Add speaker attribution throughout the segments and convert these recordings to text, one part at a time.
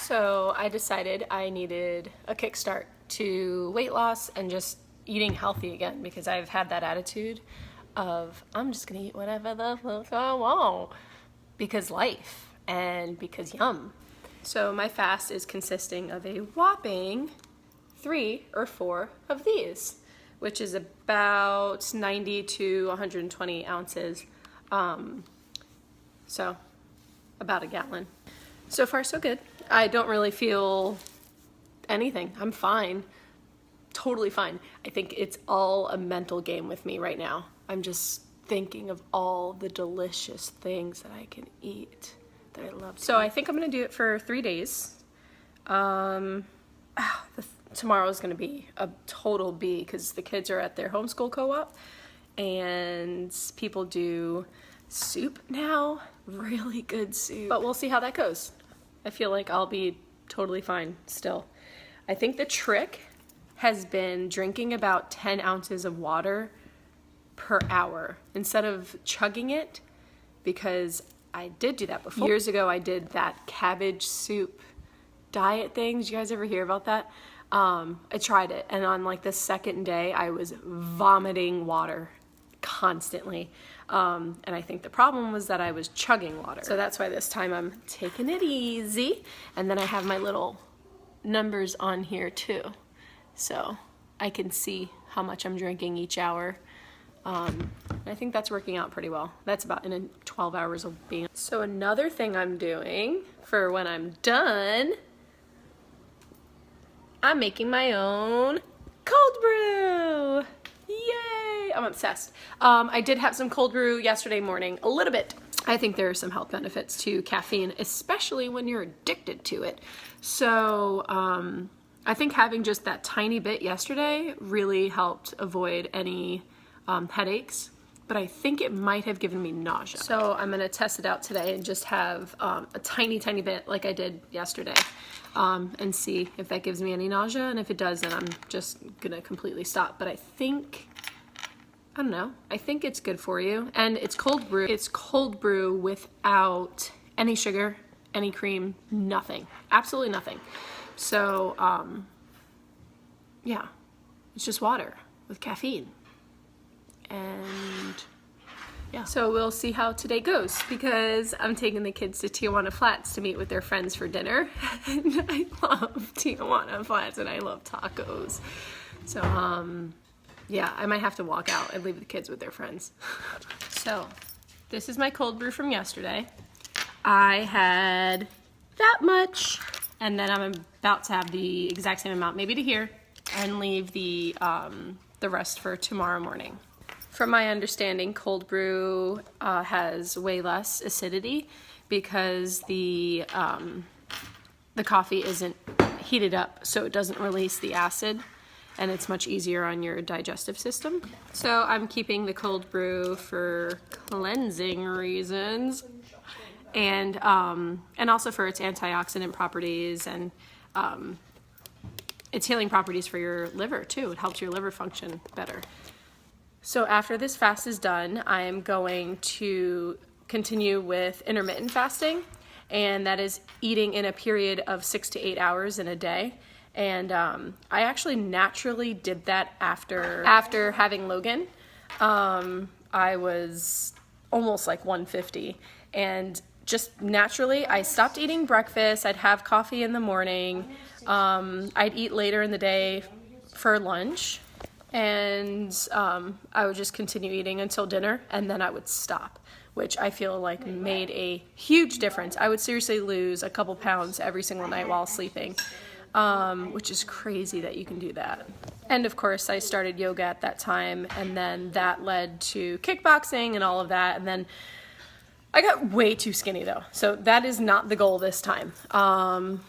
Speaker 1: So I decided I needed a kickstart to weight loss and just eating healthy again, because I've had that attitude of I'm just gonna eat whatever the fuck I want because life and because yum. So my fast is consisting of a whopping 3 or 4 of these, which is about 90 to 120 ounces. So about a gallon. So far so good. I don't really feel anything. I'm fine. Totally fine. I think it's all a mental game with me right now. I'm just thinking of all the delicious things that I can eat that I love. So I think I'm gonna do it for 3 days. Tomorrow is gonna be a total B because the kids are at their homeschool co-op and people do soup now, really good soup. But we'll see how that goes. I feel like I'll be totally fine still. I think the trick has been drinking about 10 ounces of water per hour instead of chugging it, because I did do that before. Years ago I did that cabbage soup diet thing. Did you guys ever hear about that? I tried it, and on like the second day I was vomiting water constantly. And I think the problem was that I was chugging water. So that's why this time I'm taking it easy. And then I have my little numbers on here too, so I can see how much I'm drinking each hour. I think that's working out pretty well. That's about in 12 hours of being. So another thing I'm doing for when I'm done, I'm making my own cold brew. Yay! I'm obsessed. I did have some cold brew yesterday morning, a little bit. I think there are some health benefits to caffeine, especially when you're addicted to it. So I think having just that tiny bit yesterday really helped avoid any headaches, but I think it might have given me nausea. So I'm gonna test it out today and just have a tiny bit like I did yesterday, and see if that gives me any nausea, and if it does, then I'm just gonna completely stop. But I don't know, I think it's good for you. And it's cold brew. It's cold brew without any sugar, any cream, nothing, absolutely nothing. So yeah, it's just water with caffeine. And yeah, so we'll see how today goes, because I'm taking the kids to Tijuana Flats to meet with their friends for dinner. And I love Tijuana Flats and I love tacos. So yeah, I might have to walk out and leave the kids with their friends. So this is my cold brew from yesterday. I had that much, and then I'm about to have the exact same amount, maybe to here, and leave the rest for tomorrow morning. From my understanding, cold brew has way less acidity because the coffee isn't heated up, so it doesn't release the acid, and it's much easier on your digestive system. So I'm keeping the cold brew for cleansing reasons, and also for its antioxidant properties and its healing properties for your liver too. It helps your liver function better. So after this fast is done, I am going to continue with intermittent fasting, and that is eating in a period of 6 to 8 hours in a day. And I actually naturally did that after having Logan. I was almost like 150, and just naturally I stopped eating breakfast. I'd have coffee in the morning. I'd eat later in the day for lunch, and I would just continue eating until dinner, and then I would stop, which I feel like made a huge difference. I would seriously lose a couple pounds every single night while sleeping, which is crazy that you can do that. And of course I started yoga at that time, and then that led to kickboxing and all of that, and then I got way too skinny though, so that is not the goal this time. I'm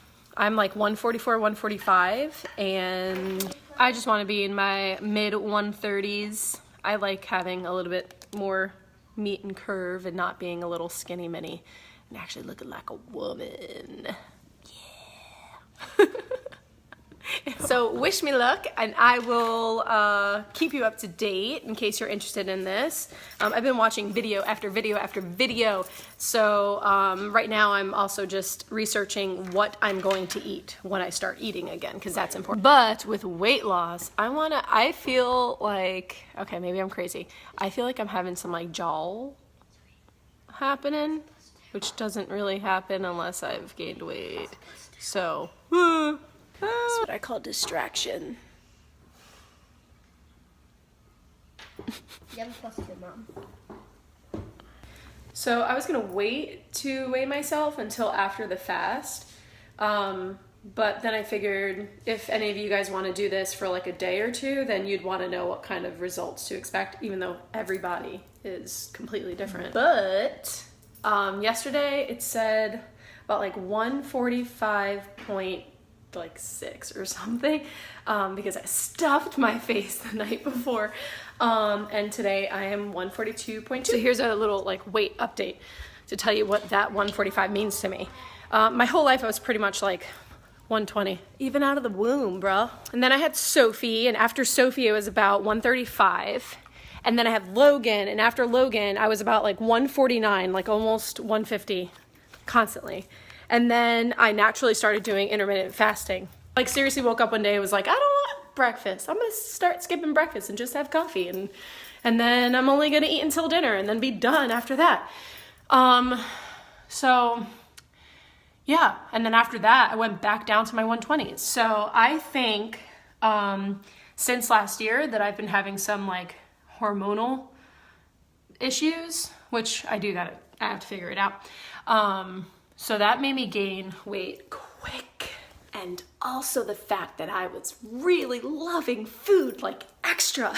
Speaker 1: like 144, 145, and I just want to be in my mid 130s. I like having a little bit more meat and curve and not being a little skinny mini and actually looking like a woman. Yeah. So wish me luck, and I will keep you up to date in case you're interested in this. I've been watching video after video after video, so right now I'm also just researching what I'm going to eat when I start eating again, because that's important. But with weight loss, I feel like, okay, maybe I'm crazy. I feel like I'm having some like jowl happening, which doesn't really happen unless I've gained weight. So, that's what I call distraction.
Speaker 2: You haven't trusted your mom.
Speaker 1: So I was gonna wait to weigh myself until after the fast, but then I figured if any of you guys want to do this for like a day or two, then you'd want to know what kind of results to expect, even though everybody is completely different. But yesterday it said about like 145.6 or something, because I stuffed my face the night before. And today I am 142.2. So here's a little like weight update to tell you what that 145 means to me. My whole life I was pretty much like 120, even out of the womb, bro. And then I had Sophie, and after Sophie it was about 135. And then I had Logan, and after Logan I was about like 149, like almost 150 constantly. And then I naturally started doing intermittent fasting. Like seriously woke up one day and was like, I don't want breakfast. I'm gonna start skipping breakfast and just have coffee. And then I'm only gonna eat until dinner and then be done after that. So yeah, and then after that I went back down to my 120s. So I think since last year that I've been having some like hormonal issues, which I have to figure it out. So that made me gain weight quick. And also the fact that I was really loving food, like extra.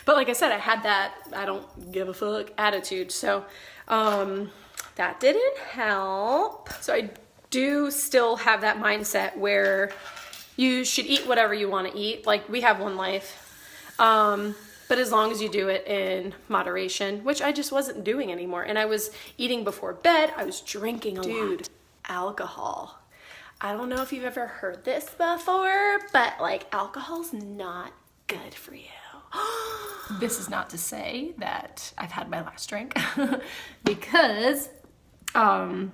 Speaker 1: But like I said, I had that I don't give a fuck attitude. So that didn't help. So I do still have that mindset where you should eat whatever you want to eat. Like we have one life. But as long as you do it in moderation, which I just wasn't doing anymore. And I was eating before bed. I was drinking a lot. Alcohol. I don't know if you've ever heard this before, but like alcohol's not good for you. This is not to say that I've had my last drink because I'll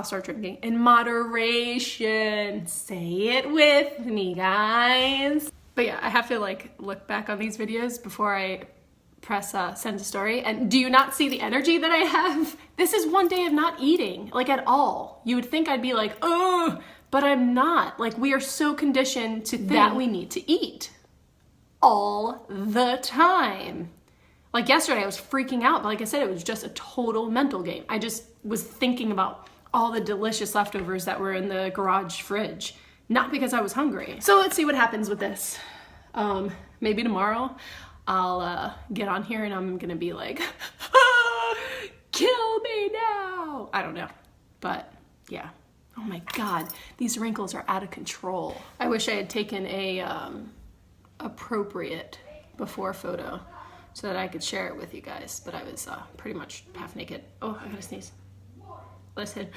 Speaker 1: start drinking in moderation. Say it with me, guys. But yeah, I have to like look back on these videos before I press send to story. And do you not see the energy that I have? This is one day of not eating, like at all. You would think I'd be like, oh, but I'm not. Like we are so conditioned to think that we need to eat all the time. Like yesterday I was freaking out, but like I said, it was just a total mental game. I just was thinking about all the delicious leftovers that were in the garage fridge. Not because I was hungry. So let's see what happens with this. Maybe tomorrow I'll get on here and I'm gonna be like, kill me now. I don't know, but yeah. Oh my God, these wrinkles are out of control. I wish I had taken a appropriate before photo so that I could share it with you guys, but I was pretty much half naked. Oh, I gotta sneeze. Listen.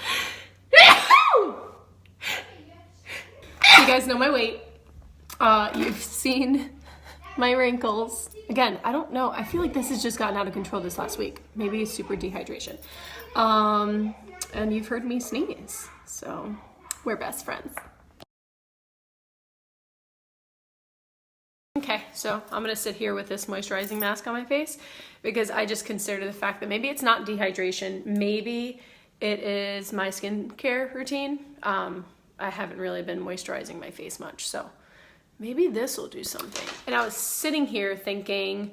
Speaker 1: You guys know my weight. You've seen my wrinkles. Again, I don't know. I feel like this has just gotten out of control this last week. Maybe it's super dehydration. And you've heard me sneeze. So we're best friends. Okay, so I'm gonna sit here with this moisturizing mask on my face because I just consider the fact that maybe it's not dehydration. Maybe it is my skincare routine. I haven't really been moisturizing my face much, so maybe this will do something. And I was sitting here thinking,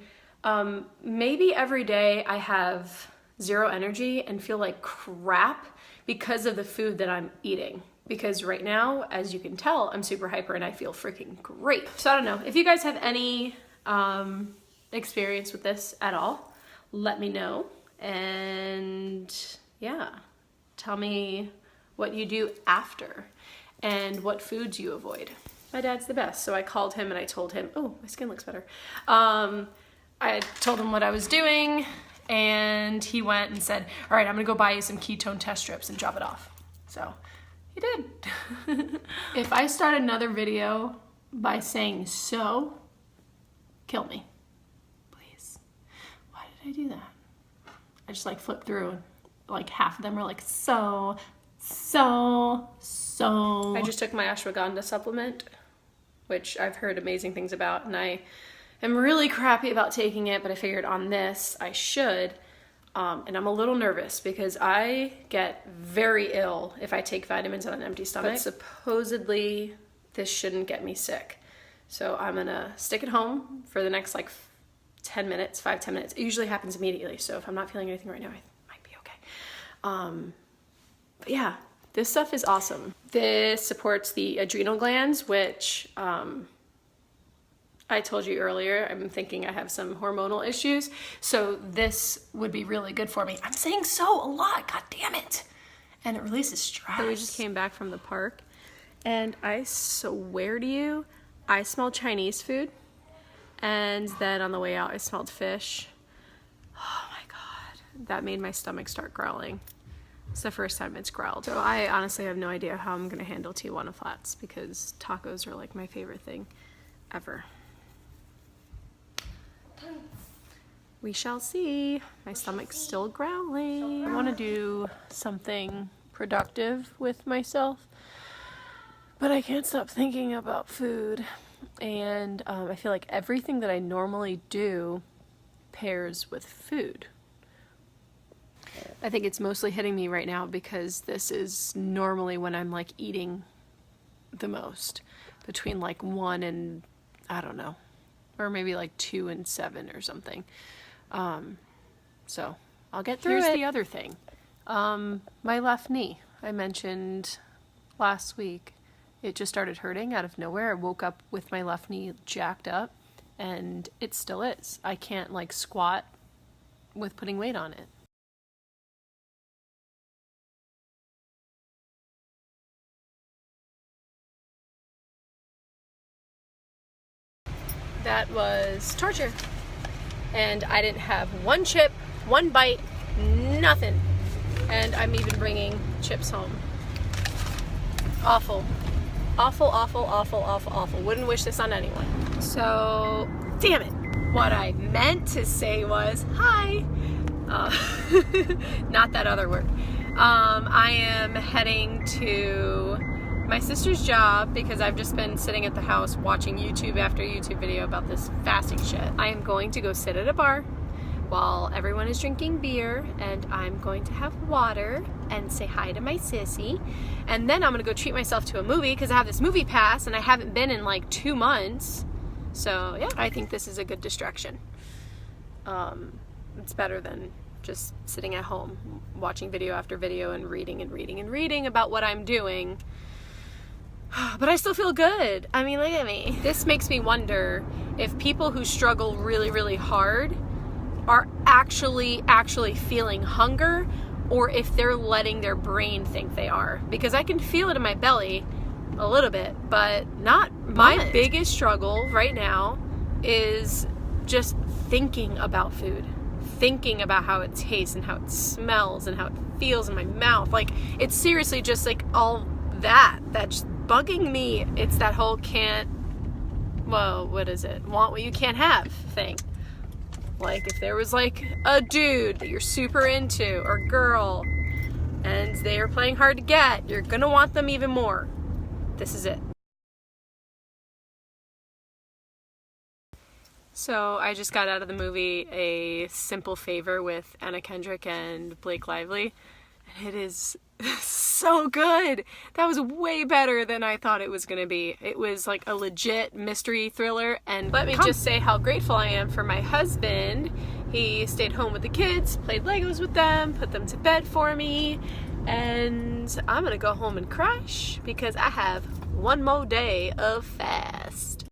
Speaker 1: maybe every day I have zero energy and feel like crap because of the food that I'm eating. Because right now, as you can tell, I'm super hyper and I feel freaking great. So I don't know, if you guys have any experience with this at all, let me know. And yeah, tell me what you do after and what foods you avoid. My dad's the best, so I called him and I told him, oh, my skin looks better. I told him what I was doing and he went and said, all right, I'm gonna go buy you some ketone test strips and drop it off. So He did. If I start another video by saying so, kill me. Please. Why did I do that? I just like flip through and like half of them are like so. I just took my ashwagandha supplement, which I've heard amazing things about, and I am really crappy about taking it, but I figured on this I should. And I'm a little nervous because I get very ill if I take vitamins on an empty stomach. But supposedly this shouldn't get me sick. So I'm gonna stick at home for the next like 10 minutes, 5-10 minutes. It usually happens immediately. So if I'm not feeling anything right now, I might be okay. But yeah, this stuff is awesome. This supports the adrenal glands, which I told you earlier, I'm thinking I have some hormonal issues, so this would be really good for me. I'm saying so a lot, god damn it. And it releases stress. So we just came back from the park, and I swear to you, I smelled Chinese food, and then on the way out, I smelled fish. Oh my god, that made my stomach start growling. It's the first time it's growled. So I honestly have no idea how I'm gonna handle Tijuana Flats, because tacos are like my favorite thing ever. We shall see. My stomach's still growling. I want to do something productive with myself, but I can't stop thinking about food. And I feel like everything that I normally do pairs with food. I think it's mostly hitting me right now because this is normally when I'm like eating the most, between like 1 and, I don't know, or maybe like 2 and 7 or something. So I'll get through it. Here's the other thing. My left knee, I mentioned last week, it just started hurting out of nowhere. I woke up with my left knee jacked up, and it still is. I can't like squat with putting weight on it. That was torture. And I didn't have one chip, one bite, nothing. And I'm even bringing chips home. Awful. Awful, awful, awful, awful, awful. Wouldn't wish this on anyone. So, damn it. What I meant to say was, hi. Not that other word. I am heading to my sister's job because I've just been sitting at the house watching YouTube after YouTube video about this fasting shit. I am going to go sit at a bar while everyone is drinking beer, and I'm going to have water and say hi to my sissy, and then I'm gonna go treat myself to a movie because I have this movie pass and I haven't been in like 2 months. So yeah, I think this is a good distraction. It's better than just sitting at home watching video after video and reading about what I'm doing. But I still feel good. I mean, look at me. This makes me wonder if people who struggle really, really hard are actually feeling hunger, or if they're letting their brain think they are. Because I can feel it in my belly a little bit, but not much. My biggest struggle right now is just thinking about food. Thinking about how it tastes and how it smells and how it feels in my mouth. Like, it's seriously just like all that's bugging me. It's that whole what is it? Want what you can't have thing. Like, if there was like a dude that you're super into, or girl, and they are playing hard to get, you're gonna want them even more. This is it. So I just got out of the movie A Simple Favor with Anna Kendrick and Blake Lively, and it is so good. That was way better than I thought it was gonna be. It was like a legit mystery thriller, and let me just say how grateful I am for my husband. He stayed home with the kids, played Legos with them, put them to bed for me, and I'm gonna go home and crash because I have one more day of fast.